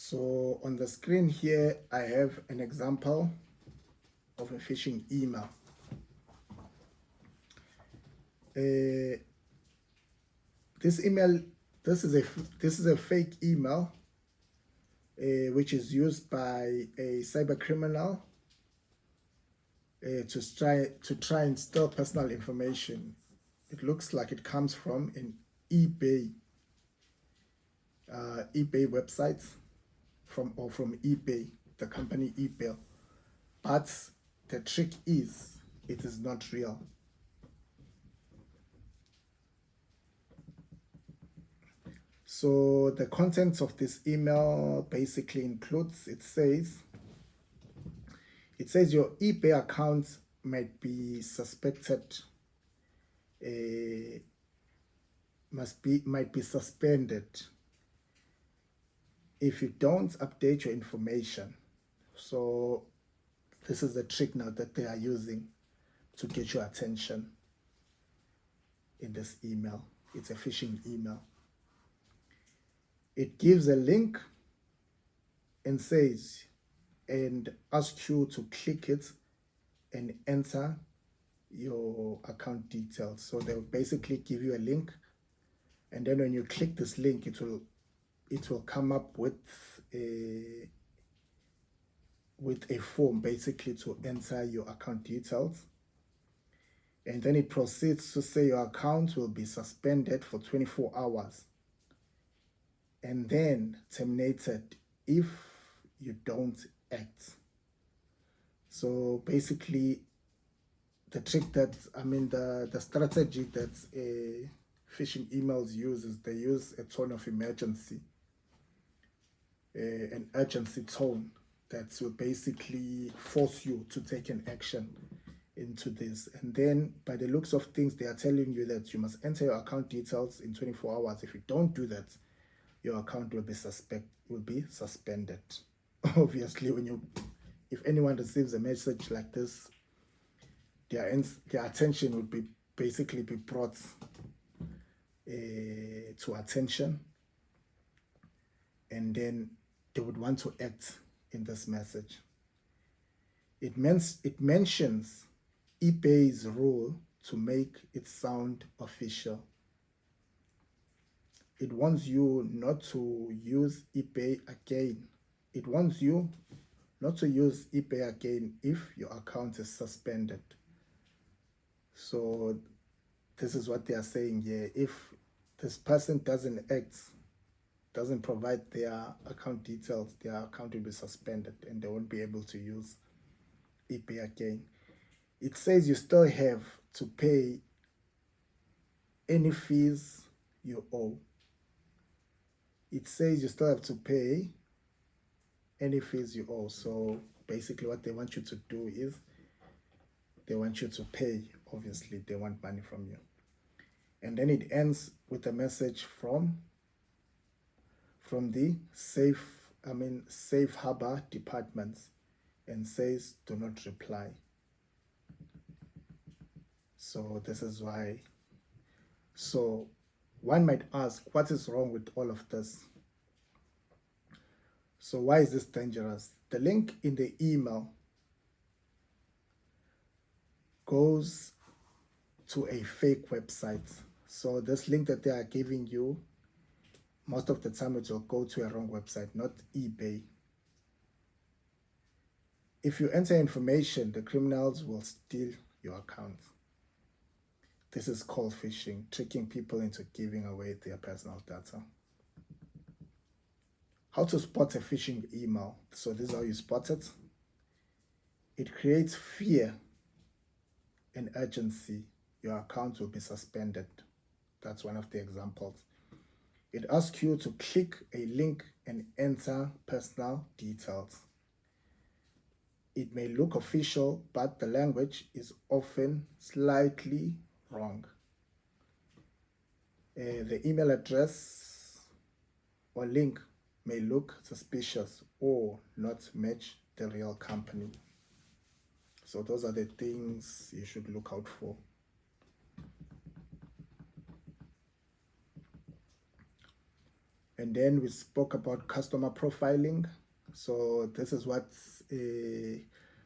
So on the screen here, I have an example of a phishing email. This email, this is a fake email, which is used by a cyber criminal to try and steal personal information. It looks like it comes from an eBay website, from eBay, the company eBay. But the trick is, it is not real. So the contents of this email basically includes, it says your eBay account might be suspected, might be suspended if you don't update your information. So this is the trick now that they are using to get your attention in this email. It's a phishing email. It gives a link and says, and asks you to click it and enter your account details. So they'll basically give you a link, and then when you click this link, it will come up with a form basically to enter your account details. And then it proceeds to say your account will be suspended for 24 hours and then terminated if you don't act. So basically, the trick that, the strategy that phishing emails use is they use a tone of emergency, an urgency tone that will basically force you to take an action into this. And then by the looks of things, they are telling you that you must enter your account details in 24 hours. If you don't do that, your account will be suspended. Obviously, if anyone receives a message like this, their attention would be brought to attention, and then they would want to act in this message. It mentions eBay's rule to make it sound official. It wants you not to use eBay again. It wants you not to use eBay again if your account is suspended. So this is what they are saying here. If this person doesn't act, doesn't provide their account details, their account will be suspended and they won't be able to use eBay again. It says you still have to pay any fees you owe. It says you still have to pay any fees you owe. So basically what they want you to do is they want you to pay. Obviously, they want money from you. And then it ends with a message from the safe harbor departments and says, do not reply. So this is why. So one might ask, what is wrong with all of this? So why is this dangerous? The link in the email goes to a fake website. So this link that they are giving you, most of the time it will go to a wrong website, not eBay. If you enter information, the criminals will steal your account. This is called phishing, tricking people into giving away their personal data. How to spot a phishing email. So this is how you spot it. It creates fear and urgency. Your account will be suspended. That's one of the examples. It asks you to click a link and enter personal details. It may look official, but the language is often slightly wrong. The email address or link may look suspicious or not match the real company. So those are the things you should look out for. And then we spoke about customer profiling. So this is what,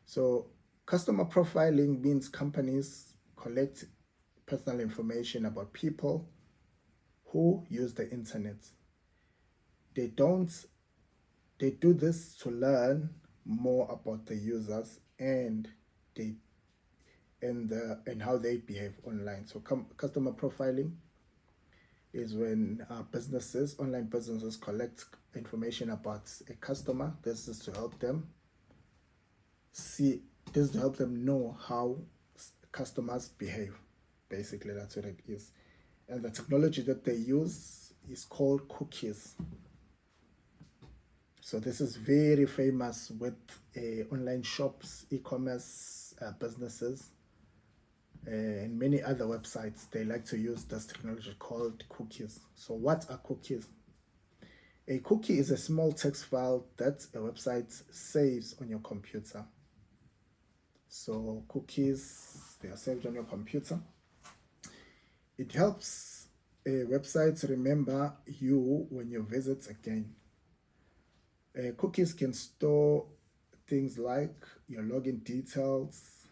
so customer profiling means companies collect personal information about people who use the internet. They don't, they do this to learn more about the users and they and how they behave online. So customer profiling is when online businesses collect information about a customer. This is to help them see, this is to help them know how customers behave. Basically, that's what it is. And the technology that they use is called cookies. So this is very famous with online shops, e-commerce businesses, and many other websites. They like to use this technology called cookies. So what are cookies? A cookie is a small text file that a website saves on your computer. So cookies, they are saved on your computer. It helps websites remember you when you visit again. Cookies can store things like your login details,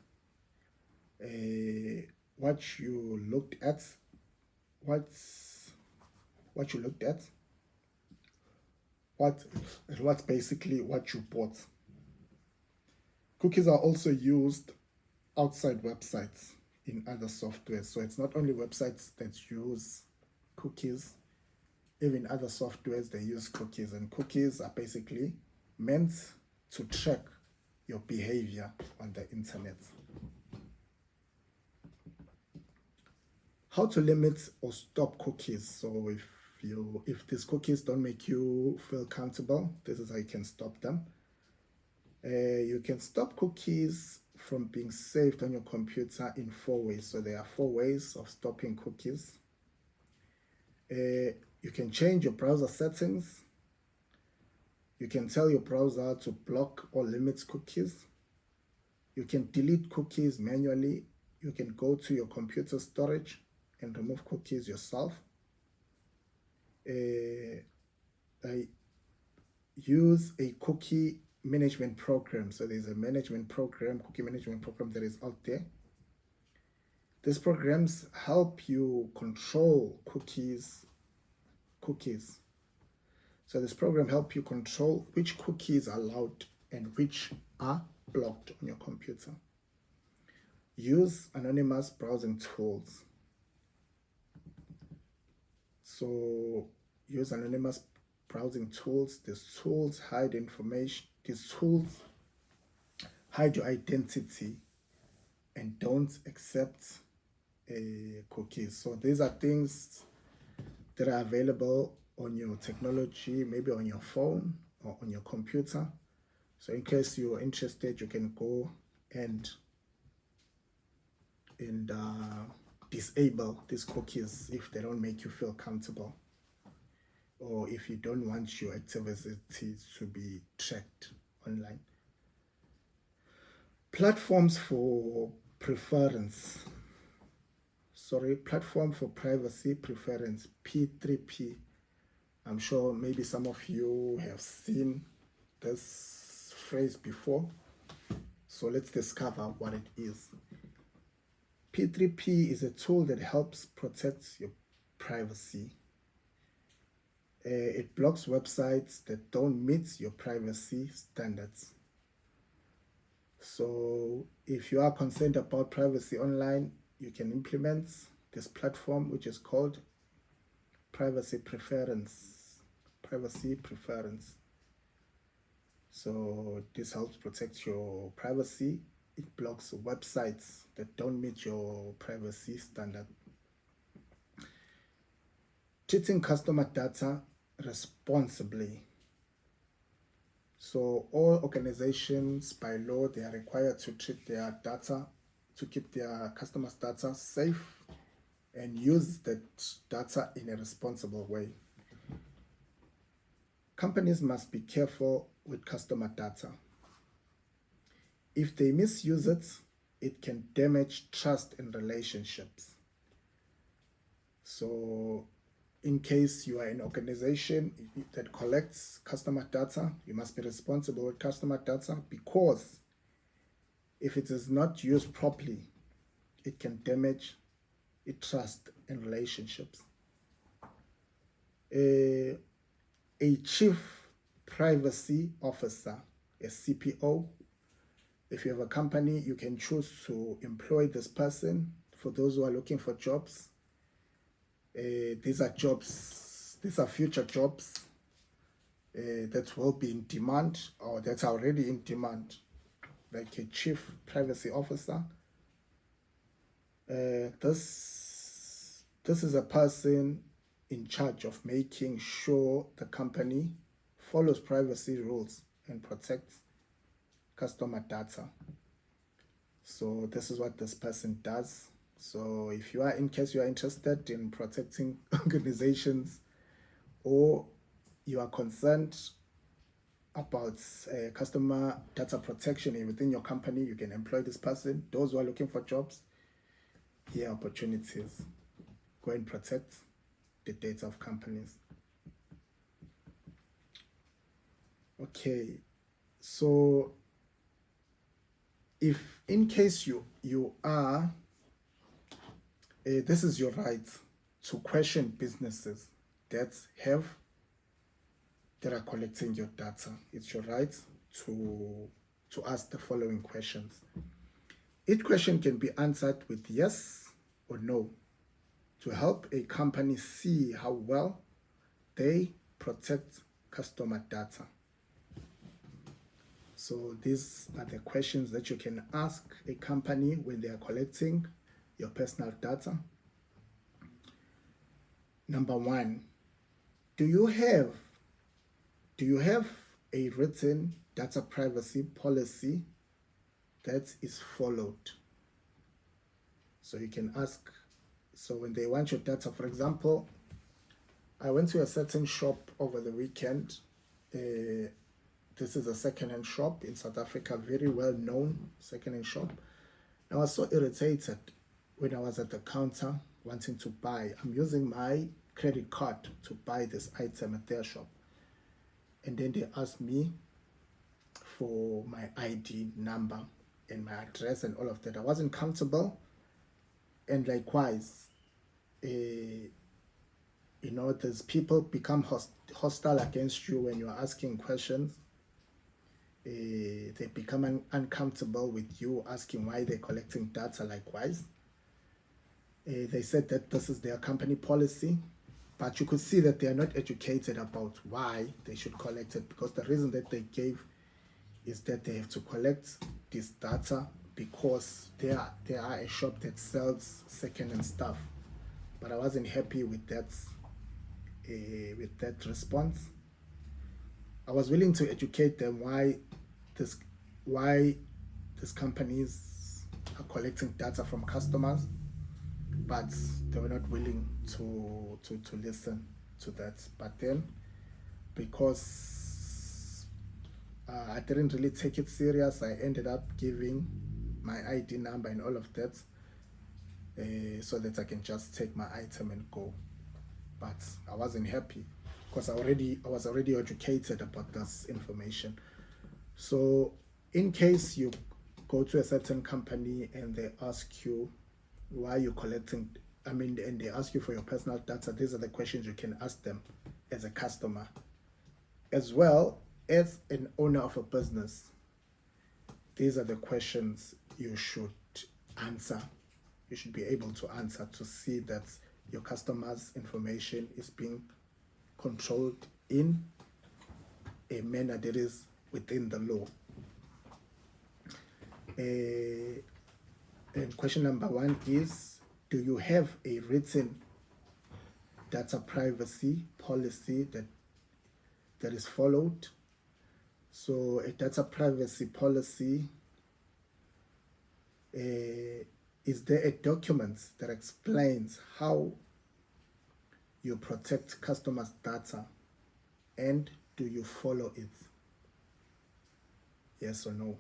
what you looked at, what you looked at, what's basically what you bought. Cookies are also used outside websites in other softwares. So it's not only websites that use cookies, even other softwares they use cookies, and cookies are basically meant to track your behavior on the internet. How to limit or stop cookies. So if these cookies don't make you feel comfortable, this is how you can stop them. You can stop cookies from being saved on your computer in 4 ways. So there are 4 ways of stopping cookies. You can change your browser settings. You can tell your browser to block or limit cookies. You can delete cookies manually. You can go to your computer storage and remove cookies yourself. I use a cookie management program. So there's a cookie management program that is out there. These programs help you control cookies. So this program helps you control which cookies are allowed and which are blocked on your computer. Use anonymous browsing tools. So use anonymous browsing tools. These tools hide information. These tools hide your identity and don't accept cookies. So these are things that are available on your technology, maybe on your phone or on your computer. So in case you're interested, you can go and disable these cookies if they don't make you feel comfortable, or if you don't want your activities to be tracked online. Platform for privacy preference, P3P. I'm sure maybe some of you have seen this phrase before. So let's discover what it is. P3P is a tool that helps protect your privacy. It blocks websites that don't meet your privacy standards. So if you are concerned about privacy online, you can implement this platform, which is called privacy preference. So this helps protect your privacy. It blocks websites that don't meet your privacy standard. Treating customer data responsibly. So all organizations by law, they are required to treat their data, to keep their customers' data safe and use that data in a responsible way. Companies must be careful with customer data. If they misuse it, it can damage trust in relationships. So in case you are an organization that collects customer data, you must be responsible with customer data, because if it is not used properly, it can damage trust and relationships. A chief privacy officer, a CPO. If you have a company, you can choose to employ this person. For those who are looking for jobs, these are future jobs that will be in demand, or that are already in demand, like a chief privacy officer. This is a person in charge of making sure the company follows privacy rules and protects customer data. So this is what this person does. So if you are, in case you are interested in protecting organizations, or you are concerned about customer data protection within your company, you can employ this person. Those who are looking for jobs, here are opportunities. Go and protect the data of companies. Okay, so if in case you are, this is your right to question businesses that are collecting your data. It's your right to ask the following questions. Each question can be answered with yes or no, to help a company see how well they protect customer data. So these are the questions that you can ask a company when they are collecting your personal data. Number one, do you have a written data privacy policy that is followed? So you can ask, so when they want your data, for example, I went to a certain shop over the weekend. This is a second-hand shop in South Africa, very well-known second-hand shop. I was so irritated when I was at the counter wanting to buy. I'm using my credit card to buy this item at their shop. And then they asked me for my ID number and my address and all of that. I wasn't comfortable. And likewise, there's people become hostile against you when you're asking questions. They become uncomfortable with you asking why they're collecting data. Likewise, they said that this is their company policy, but you could see that they are not educated about why they should collect it, because the reason that they gave is that they have to collect this data because they are a shop that sells second-hand stuff. But I wasn't happy with that response. I was willing to educate them why these companies are collecting data from customers, but they were not willing to listen to that. But then, because I didn't really take it serious, I ended up giving my ID number and all of that, so that I can just take my item and go. But I wasn't happy because I was already educated about this information. So in case you go to a certain company and they ask you why you're collecting, and they ask you for your personal data, these are the questions you can ask them as a customer. As well as an owner of a business, these are the questions you should answer. You should be able to answer to see that your customers' information is being controlled in a manner that is within the law. And question number one is, do you have a written data privacy policy that is followed? So a data privacy policy, is there a document that explains how you protect customers' data, and do you follow it? Yes or no?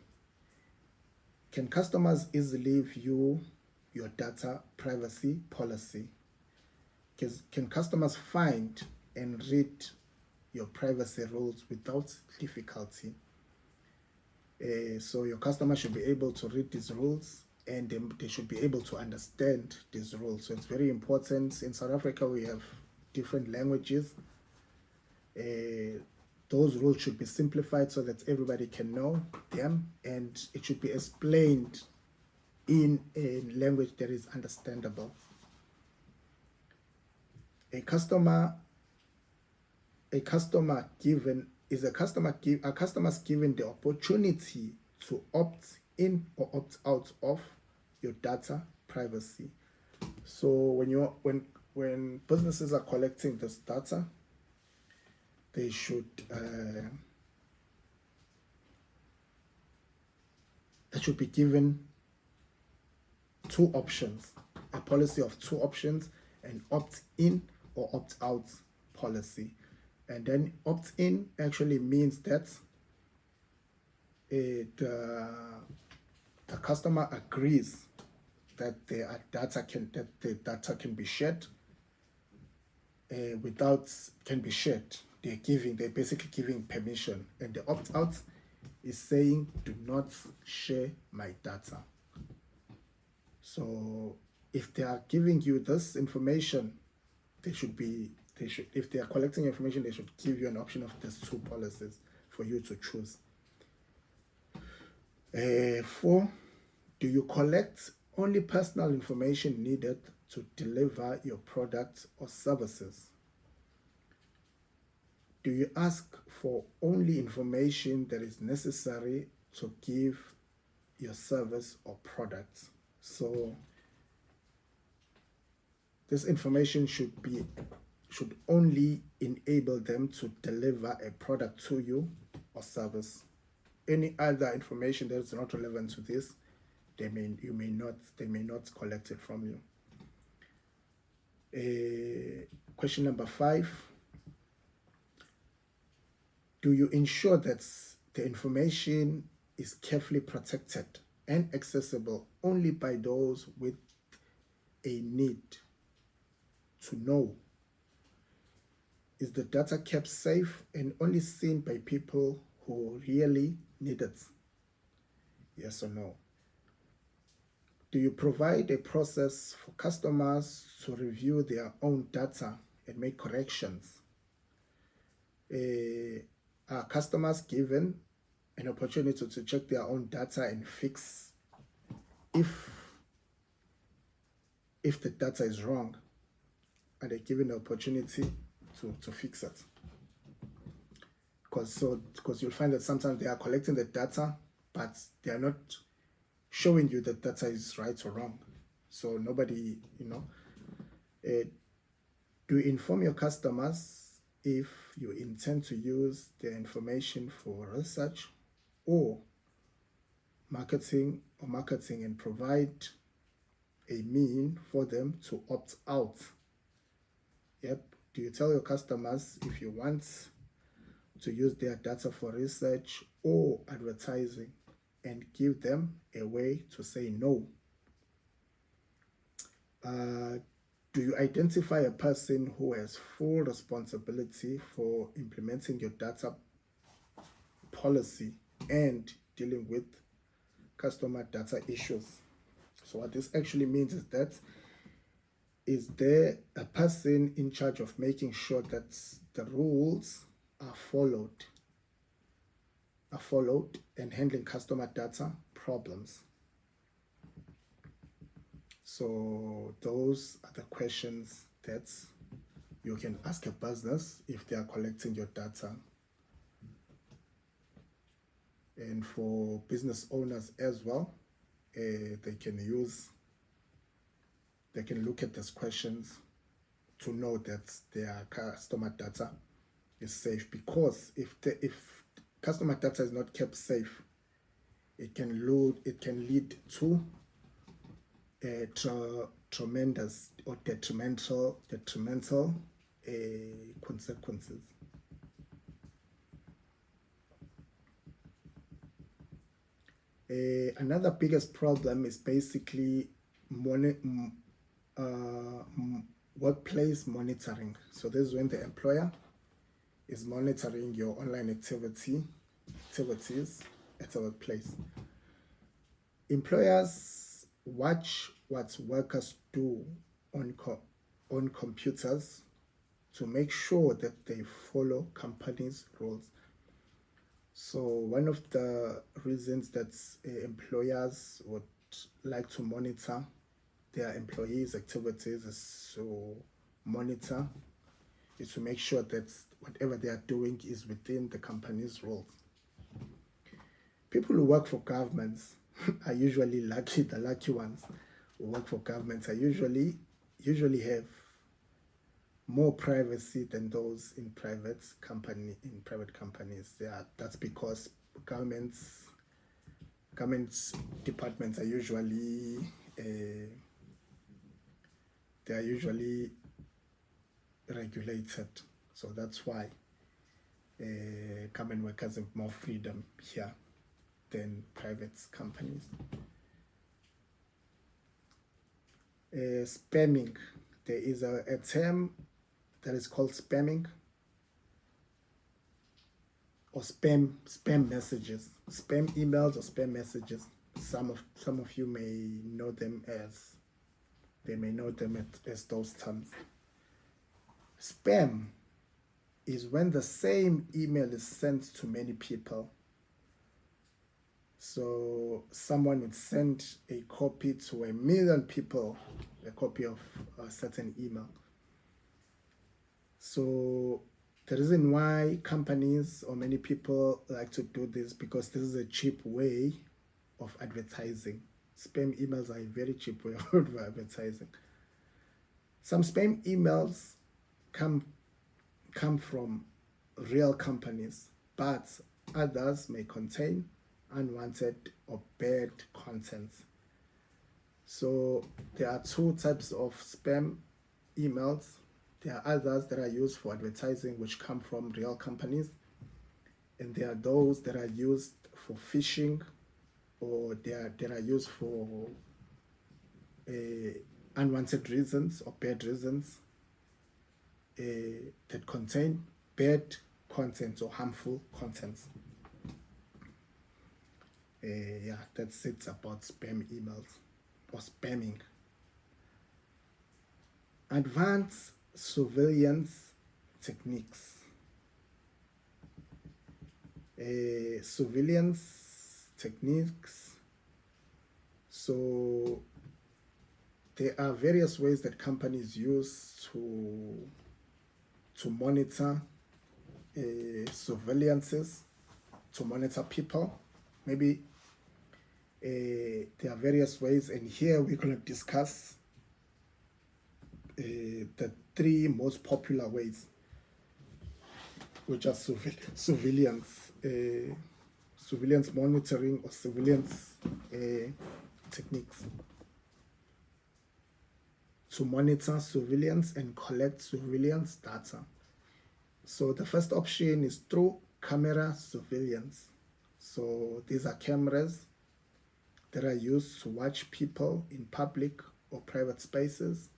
Can customers easily view your data privacy policy? Can customers find and read your privacy rules without difficulty? So your customer should be able to read these rules, and they should be able to understand these rules. So it's very important. In South Africa, we have different languages. Those rules should be simplified so that everybody can know them, and it should be explained in a language that is understandable. A customer's given the opportunity to opt in or opt out of your data privacy. So when businesses are collecting this data, they should be given two options, a policy of two options, an opt-in or opt-out policy. And then opt-in actually means that the customer agrees that the data can be shared They're basically giving permission. And the opt-out is saying, do not share my data. So if they are giving you this information, if they are collecting information, they should give you an option of these two policies for you to choose. 4, do you collect only personal information needed to deliver your products or services? Do you ask for only information that is necessary to give your service or product? So this information should only enable them to deliver a product to you or service. Any other information that is not relevant to this, they may not collect it from you. Question number 5. Do you ensure that the information is carefully protected and accessible only by those with a need to know? Is the data kept safe and only seen by people who really need it? Yes or no? Do you provide a process for customers to review their own data and make corrections? Are customers given an opportunity to check their own data and fix if the data is wrong? Are they given the opportunity to fix it? Because you'll find that sometimes they are collecting the data, but they are not showing you that data is right or wrong. So nobody, do you inform your customers if you intend to use their information for research or marketing and provide a mean for them to opt out? Yep. Do you tell your customers if you want to use their data for research or advertising and give them a way to say no? Do you identify a person who has full responsibility for implementing your data policy and dealing with customer data issues? So what this actually means is that, is there a person in charge of making sure that the rules are followed and handling customer data problems? So those are the questions that you can ask a business if they are collecting your data. And for business owners as well, they can look at these questions to know that their customer data is safe. Because if customer data is not kept safe, it can lead to tremendous or detrimental consequences. Another biggest problem is basically when workplace monitoring. So this is when the employer is monitoring your online activities at the workplace. Employers watch what workers do on computers to make sure that they follow companies' rules. So one of the reasons that employers would like to monitor their employees' activities is to monitor, is to make sure that whatever they are doing is within the company's rules. People who work for governments are usually lucky. The lucky ones who work for governments are usually have more privacy than those in private companies. Yeah, that's because governments departments are usually they are usually regulated. So that's why government workers have more freedom here than private companies. Spamming. There is a term that is called spamming or spam messages, spam emails or spam messages. Some of you may know them as those terms. Spam is when the same email is sent to many people. So someone would send a copy to 1 million people, a copy of a certain email. So the reason why companies or many people like to do this, because this is a cheap way of advertising. Spam emails are a very cheap way of advertising. Some spam emails come from real companies, but others may contain unwanted or bad content. So there are two types of spam emails. There are others that are used for advertising, which come from real companies, and there are those that are used for phishing, or they are used for unwanted reasons or bad reasons that contain bad content or harmful content. Yeah, that's it about spam emails or spamming. Advanced surveillance techniques. Surveillance techniques. So there are various ways that companies use to monitor surveillances, to monitor people. Maybe there are various ways, and here we're going to discuss the 3 most popular ways, which are surveillance monitoring or surveillance techniques to monitor surveillance and collect surveillance data. So the first option is through camera surveillance. So these are cameras that are used to watch people in public or private spaces.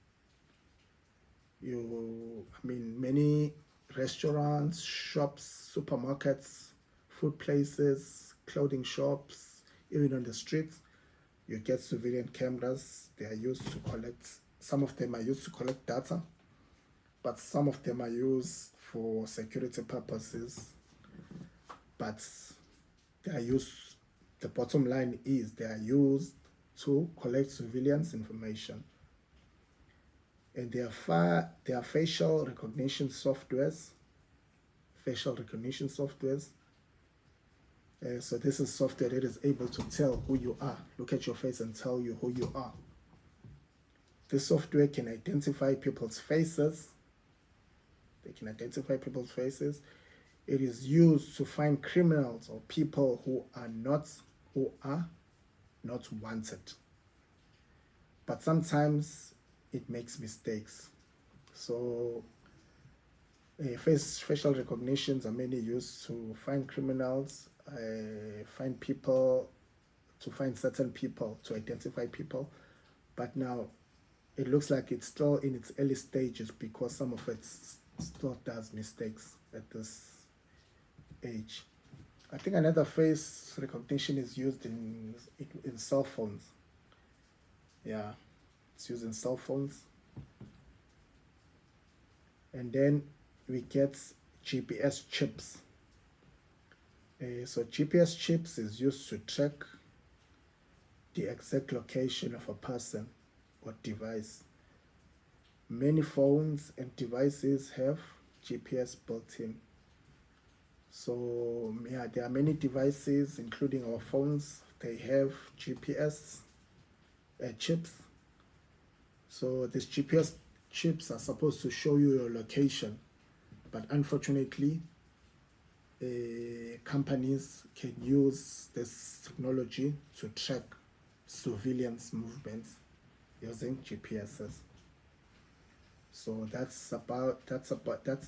Many restaurants, shops, supermarkets, food places, clothing shops, even on the streets, you get surveillance cameras. They are used to collect, some of them are used to collect data, but some of them are used for security purposes. But they are used, the bottom line is they are used to collect surveillance information. And there are facial recognition softwares. So this is software that is able to tell who you are. Look at your face and tell you who you are. This software can identify people's faces. They can identify people's faces. It is used to find criminals or people who are not wanted. But sometimes it makes mistakes. So facial recognitions are mainly used to find criminals, find people, to find certain people, to identify people. But now it looks like it's still in its early stages because some of it still does mistakes at this age. I think another face recognition is used in cell phones. Yeah, it's used in cell phones. And then we get GPS chips. So GPS chips is used to track the exact location of a person or device. Many phones and devices have GPS built in. So yeah, there are many devices, including our phones, they have GPS chips. So these GPS chips are supposed to show you your location, but unfortunately, companies can use this technology to track surveillance movements using GPSs. So that's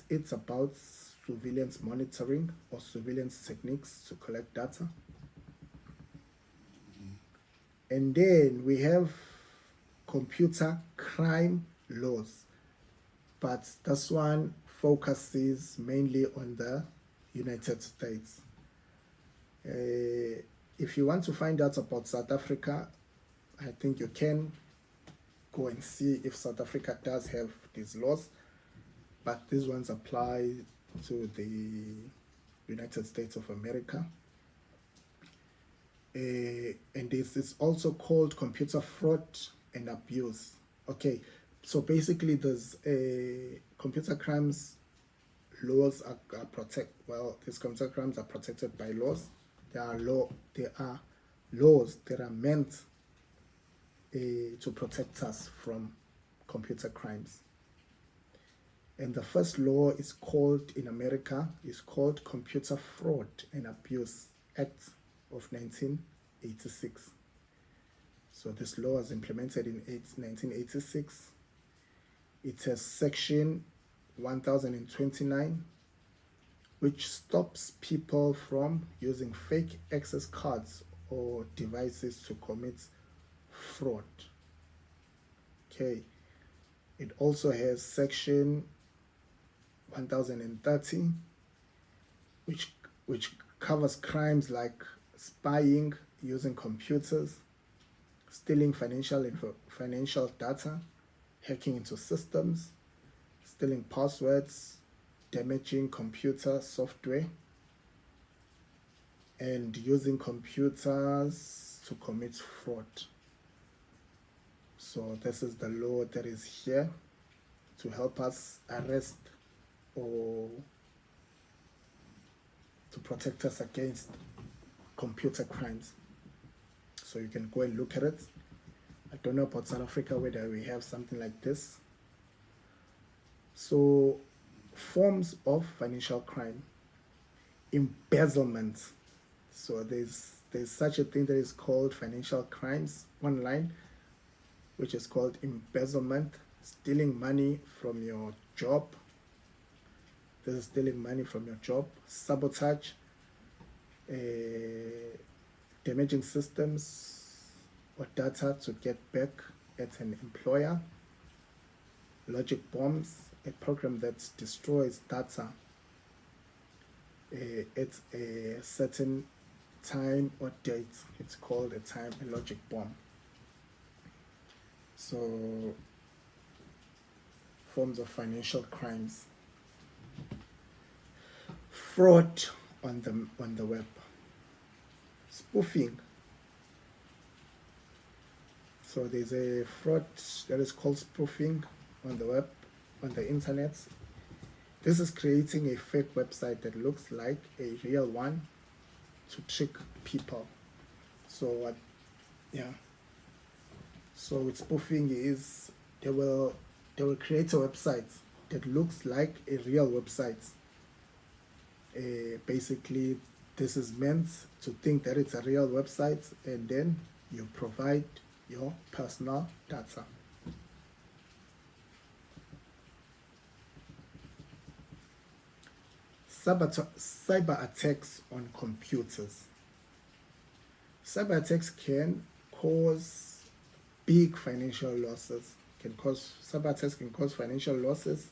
it's about surveillance monitoring or surveillance techniques to collect data. And then we have computer crime laws, but this one focuses mainly on the United States. If you want to find out about South Africa, I think you can go and see if South Africa does have these laws, but these ones apply to the United States of America. And this is also called computer fraud and abuse. Okay, so basically there's computer crimes laws are these computer crimes are protected by laws. There are laws that are meant to protect us from computer crimes. And the first law is called, in America, is called Computer Fraud and Abuse Act of 1986. So this law was implemented in 1986. It has section 1029, which stops people from using fake access cards or devices to commit fraud. Okay. It also has section 1030, which covers crimes like spying using computers, stealing financial data, hacking into systems, stealing passwords, damaging computer software, and using computers to commit fraud. So this is the law that is here to help us arrest or to protect us against computer crimes. So you can go and look at it. I don't know about South Africa whether we have something like this. So forms of financial crime. Embezzlement. So there's such a thing that is called financial crimes online, which is called embezzlement, stealing money from your job. This is stealing money from your job. Sabotage, damaging systems or data to get back at an employer. Logic bombs, a program that destroys data at a certain time or date. It's called a logic bomb. So, forms of financial crimes. Fraud on the web. Spoofing. So there's a fraud that is called spoofing on the web, on the internet. This is creating a fake website that looks like a real one to trick people. So what? Yeah. So with spoofing is they will create a website that looks like a real website. Basically, this is meant to think that it's a real website, and then you provide your personal data. Cyber attacks on computers. Cyber attacks can cause big financial losses. cyber attacks can cause financial losses.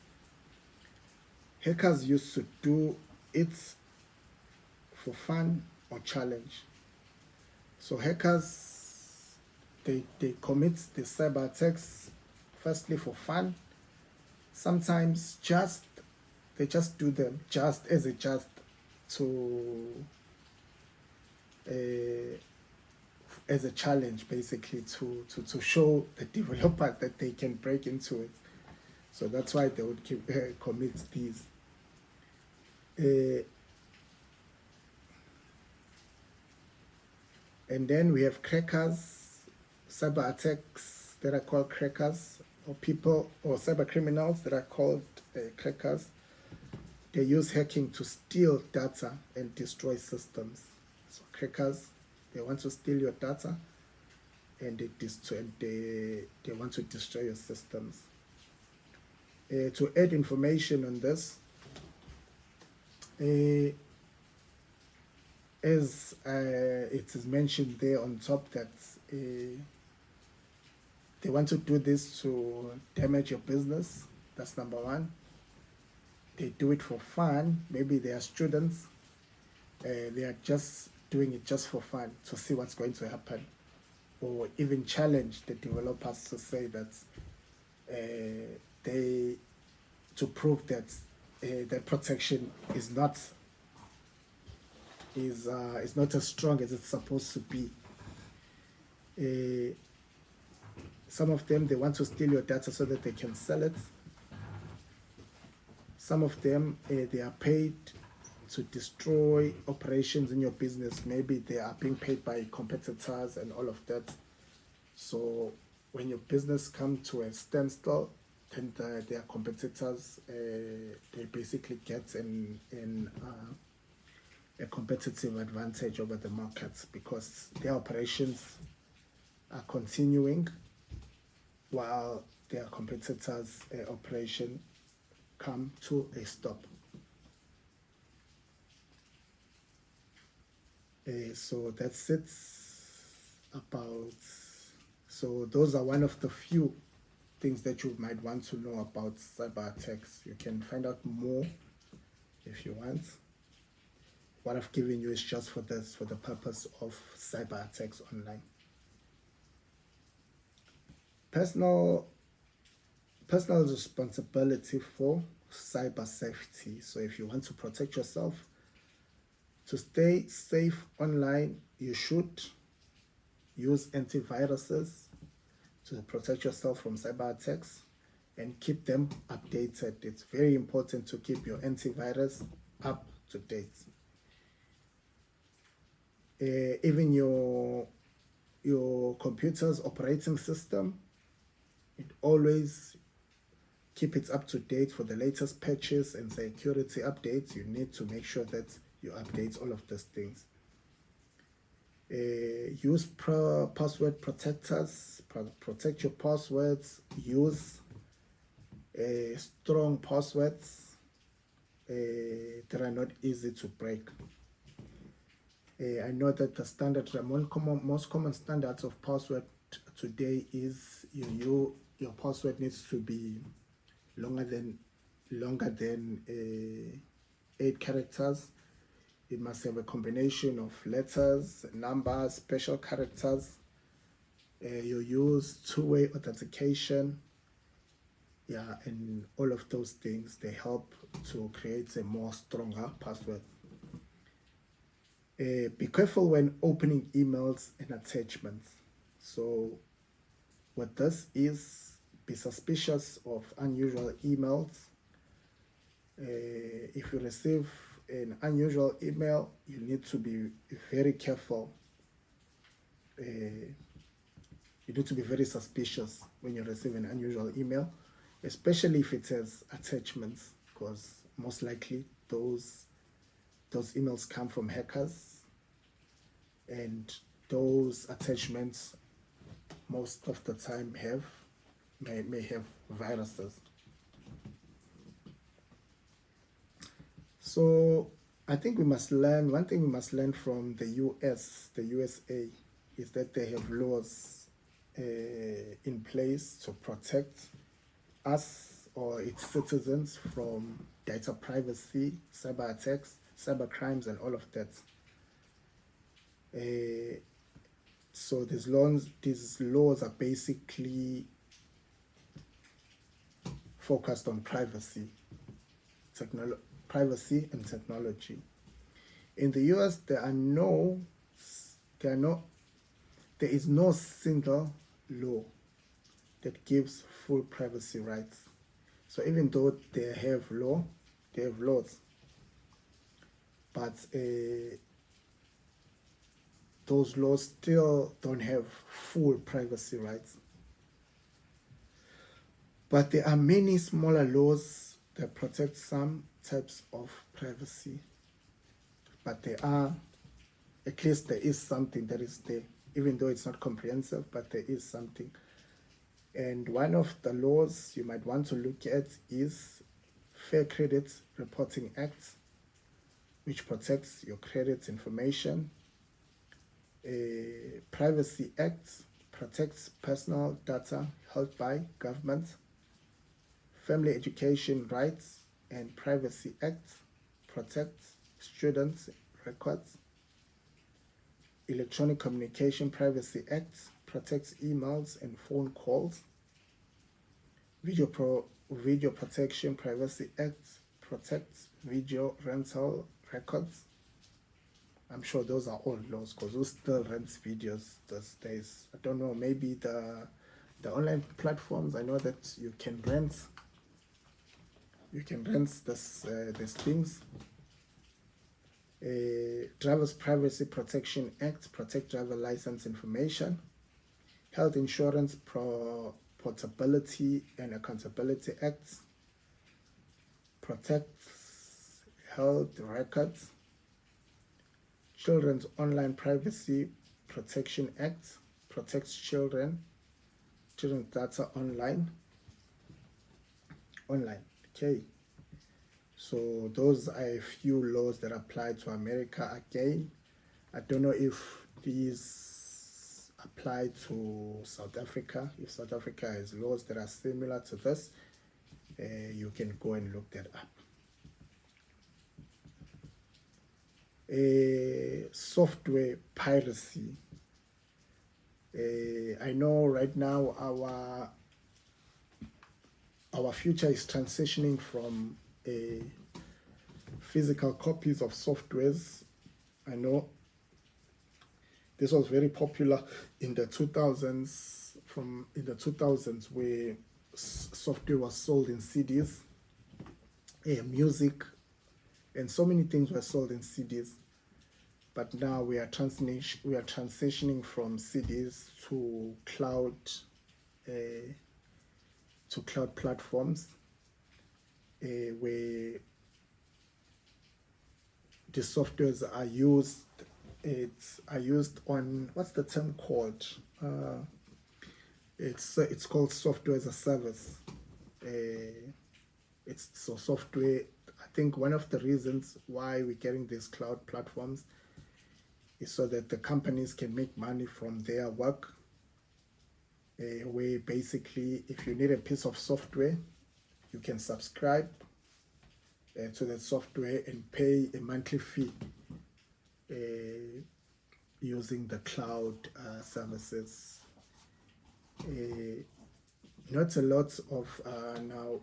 Hackers used to do it for fun or challenge. So hackers, they commit the cyber attacks firstly for fun. Sometimes they just do them just to as a challenge, basically, to show the developer that they can break into it. So that's why they would commit these. And then we have crackers, cyber attacks that are called crackers, or people or cyber criminals that are called crackers. They use hacking to steal data and destroy systems. So crackers, they want to steal your data and they want to destroy your systems. To add information on this, as it is mentioned there on top that they want to do this to damage your business. That's number one. They do it for fun. Maybe they are students. They are just doing it just for fun to see what's going to happen, or even challenge the developers to say that to prove that the protection is not as strong as it's supposed to be. Some of them, they want to steal your data so that they can sell it. Some of them, they are paid to destroy operations in your business. Maybe they are being paid by competitors and all of that. So when your business comes to a standstill, then their competitors, they basically get a competitive advantage over the markets because their operations are continuing while their competitors' operation come to a stop. So that's it about. So those are one of the few things that you might want to know about cyber attacks. You can find out more if you want. What I've given you is just for the purpose of cyber attacks online. Personal responsibility for cyber safety. So if you want to protect yourself, to stay safe online, you should use antiviruses to protect yourself from cyber attacks and keep them updated. It's very important to keep your antivirus up to date. Even your computer's operating system, it always keep it up to date for the latest patches and security updates. You need to make sure that you update all of these things. Use password protectors, protect your passwords. Use strong passwords that are not easy to break. I know that the standard, most common standards of password today is your password needs to be longer than 8 characters. It must have a combination of letters, numbers, special characters. You use two-way authentication. Yeah, and all of those things, they help to create a more stronger password. Be careful when opening emails and attachments. So what this is, be suspicious of unusual emails. If you receive an unusual email, you need to be very careful. You need to be very suspicious when you receive an unusual email, especially if it has attachments, because most likely those emails come from hackers, and those attachments most of the time may have viruses. So I think one thing we must learn from the USA is that they have laws in place to protect us or its citizens from data privacy, cyber attacks, cyber crimes, and all of that. So these laws are basically focused on privacy, privacy and technology. In the US, there is no single law that gives full privacy rights. So even though they have laws, but those laws still don't have full privacy rights. But there are many smaller laws that protect some types of privacy. But at least there is something that is there, even though it's not comprehensive, but there is something. And one of the laws you might want to look at is Fair Credit Reporting Act, which protects your credit information. Privacy Act protects personal data held by government. Family Education Rights and Privacy Act protects students' records. Electronic Communication Privacy Act protects emails and phone calls. Video Protection Privacy Act protects video rental records. I'm sure those are all laws, because who still rents videos these days? I don't know, maybe the online platforms. I know that you can rent these things. Driver's Privacy Protection Act protect driver license information. Health Insurance Portability and Accountability Act protects health records. Children's Online Privacy Protection Act protects children's data online. Okay, so those are a few laws that apply to America. Again, I don't know if these apply to South Africa. If South Africa has laws that are similar to this, you can go and look that up. Software piracy. I know right now our future is transitioning from physical copies of softwares. I know this was very popular in the 2000s, where software was sold in CDs, music, and so many things were sold in CDs. But now we are transitioning from CDs to cloud platforms, where the softwares are used. Are used on, what's the term called? It's called software as a service. It's so software. I think one of the reasons why we're getting these cloud platforms is so that the companies can make money from their work. Where basically, if you need a piece of software, you can subscribe to that software and pay a monthly fee using the cloud services. Not a lot of now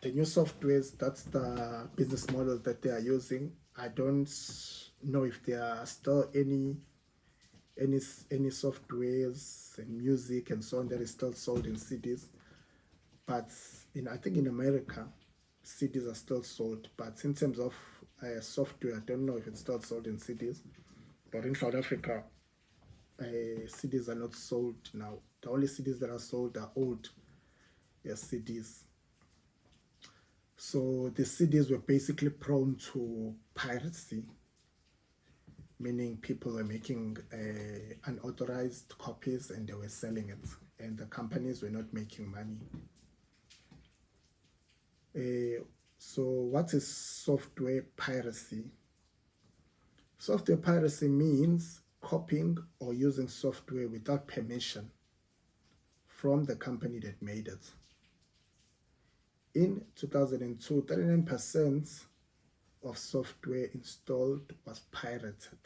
the new softwares. That's the business model that they are using. I don't know if there are still any softwares and music and so on that is still sold in CDs. But I think in America, CDs are still sold. But in terms of software, I don't know if it's still sold in CDs. But in South Africa, CDs are not sold now. The only CDs that are sold are old CDs. So the CDs were basically prone to piracy, meaning people were making unauthorized copies and they were selling it, and the companies were not making money. So what is software piracy? Software piracy means copying or using software without permission from the company that made it. In 2002, 39% of software installed was pirated.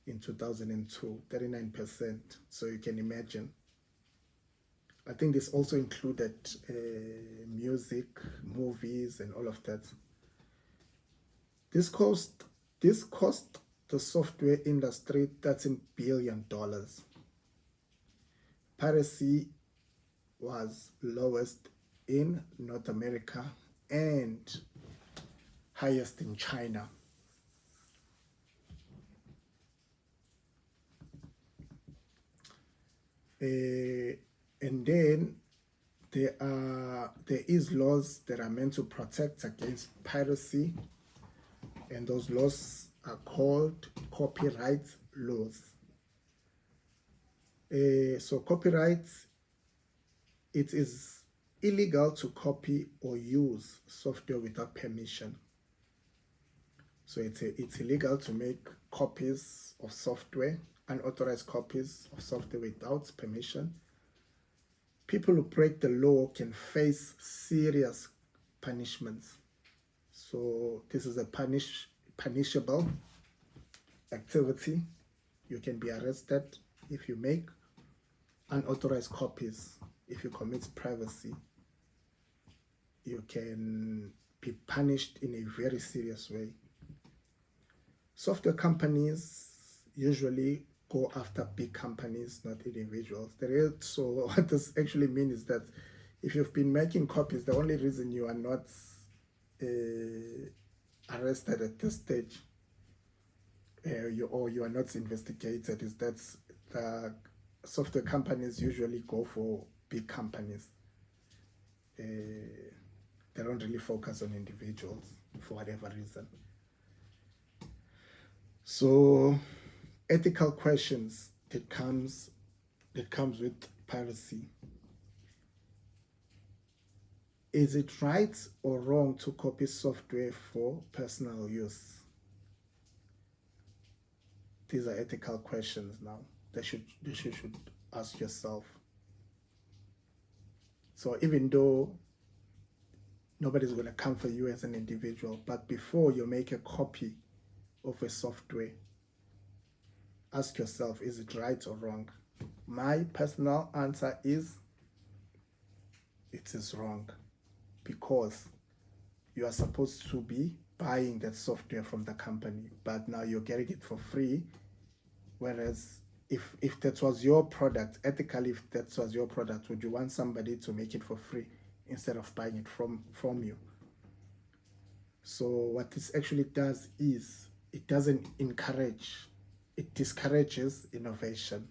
In 2002, 39%. So you can imagine. I think this also included music, movies, and all of that. This cost the software industry $13 billion. Piracy was lowest in North America and highest in China. And then there is laws that are meant to protect against piracy, and those laws are called copyright laws. So copyright, it is illegal to copy or use software without permission. So it's illegal to make copies of software, unauthorized copies of software without permission. People who break the law can face serious punishments. So this is a punishable activity. You can be arrested if you make unauthorized copies. If you commit piracy, you can be punished in a very serious way. Software companies usually go after big companies, not individuals. So what this actually means is that if you've been making copies, the only reason you are not arrested at this stage, or you are not investigated, is that the software companies usually go for big companies. They don't really focus on individuals for whatever reason. So ethical questions that comes with piracy. Is it right or wrong to copy software for personal use? These are ethical questions now that you should ask yourself. So even though nobody's going to come for you as an individual, but before you make a copy of a software, ask yourself, is it right or wrong? My personal answer is it is wrong, because you are supposed to be buying that software from the company, but now you're getting it for free. Whereas if that was your product, ethically, if that was your product, would you want somebody to make it for free instead of buying it from you? So what this actually does is it doesn't encourage, it discourages innovation.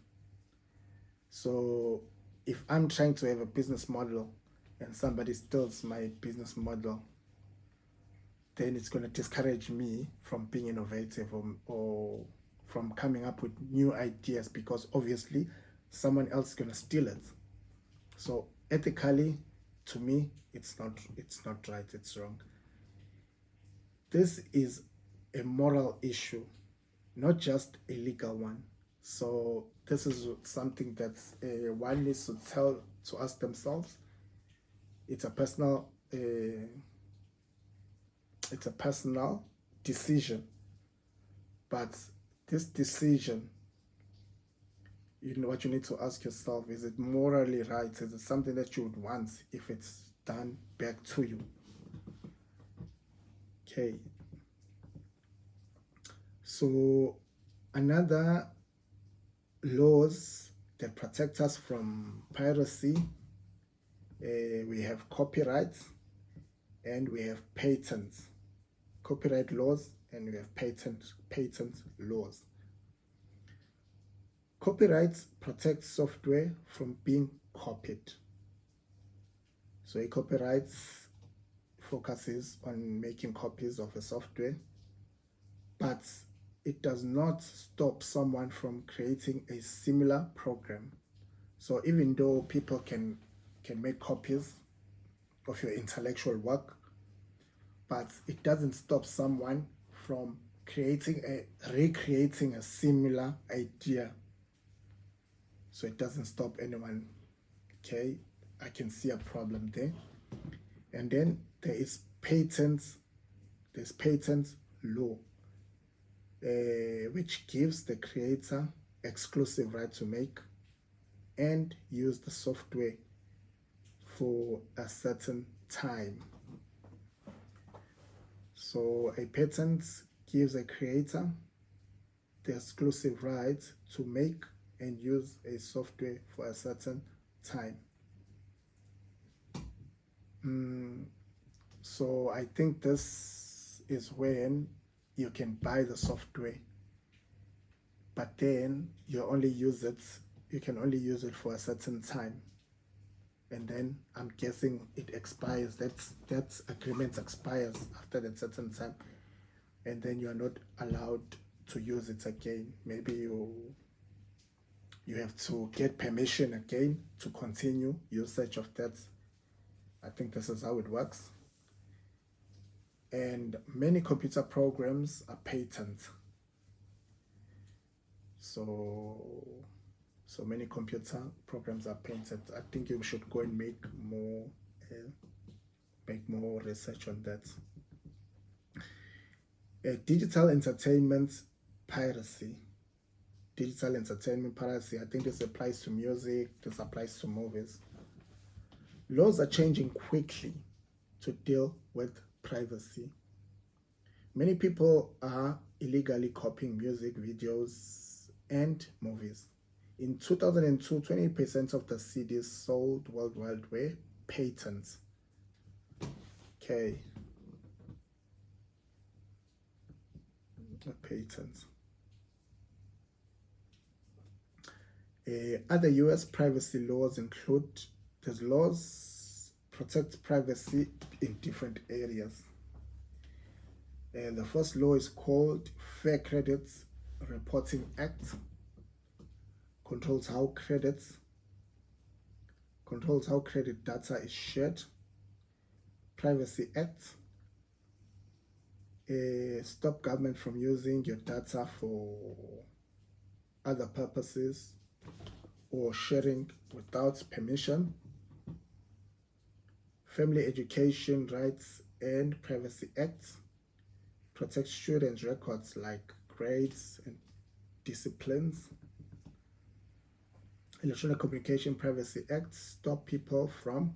So if I'm trying to have a business model and somebody steals my business model, then it's going to discourage me from being innovative or from coming up with new ideas, because obviously someone else is going to steal it. So ethically, to me, it's not right, it's wrong. This is a moral issue, not just a legal one. So this is something that one needs to ask themselves. It's a personal decision, but this decision, what you need to ask yourself, is it morally right? Is it something that you would want if it's done back to you? Okay. So another laws that protect us from piracy, we have copyright and we have patents. Copyright laws and we have patent laws. Copyright protects software from being copied. So a copyright focuses on making copies of a software, but it does not stop someone from creating a similar program. So even though people can make copies of your intellectual work, but it doesn't stop someone from recreating a similar idea. So it doesn't stop anyone Okay, I can see a problem there. And then there is patents. There's patent law, which gives the creator exclusive right to make and use the software for a certain time. So a patent gives a creator the exclusive right to make and use a software for a certain time. So I think this is when you can buy the software, but then you can only use it for a certain time. And then I'm guessing it expires. That agreement expires after that certain time, and then you are not allowed to use it again. Maybe you have to get permission again to continue usage of that. I think this is how it works. And many computer programs are patent. So many computer programs are patented. I think you should go and make more research on that. Digital entertainment piracy. Digital entertainment piracy. I think this applies to music. This applies to movies. Laws are changing quickly to deal with privacy. Many people are illegally copying music videos and movies. In 2002, 20% of the CDs sold worldwide were patents. Okay. Patents. Other US privacy laws include, these laws protect privacy in different areas. The first law is called Fair Credit Reporting Act. Controls how credit data is shared. Privacy Act. Stop government from using your data for other purposes or sharing without permission. Family Education Rights and Privacy Act protects students' records like grades and disciplines. Electronic Communication Privacy Act stop people from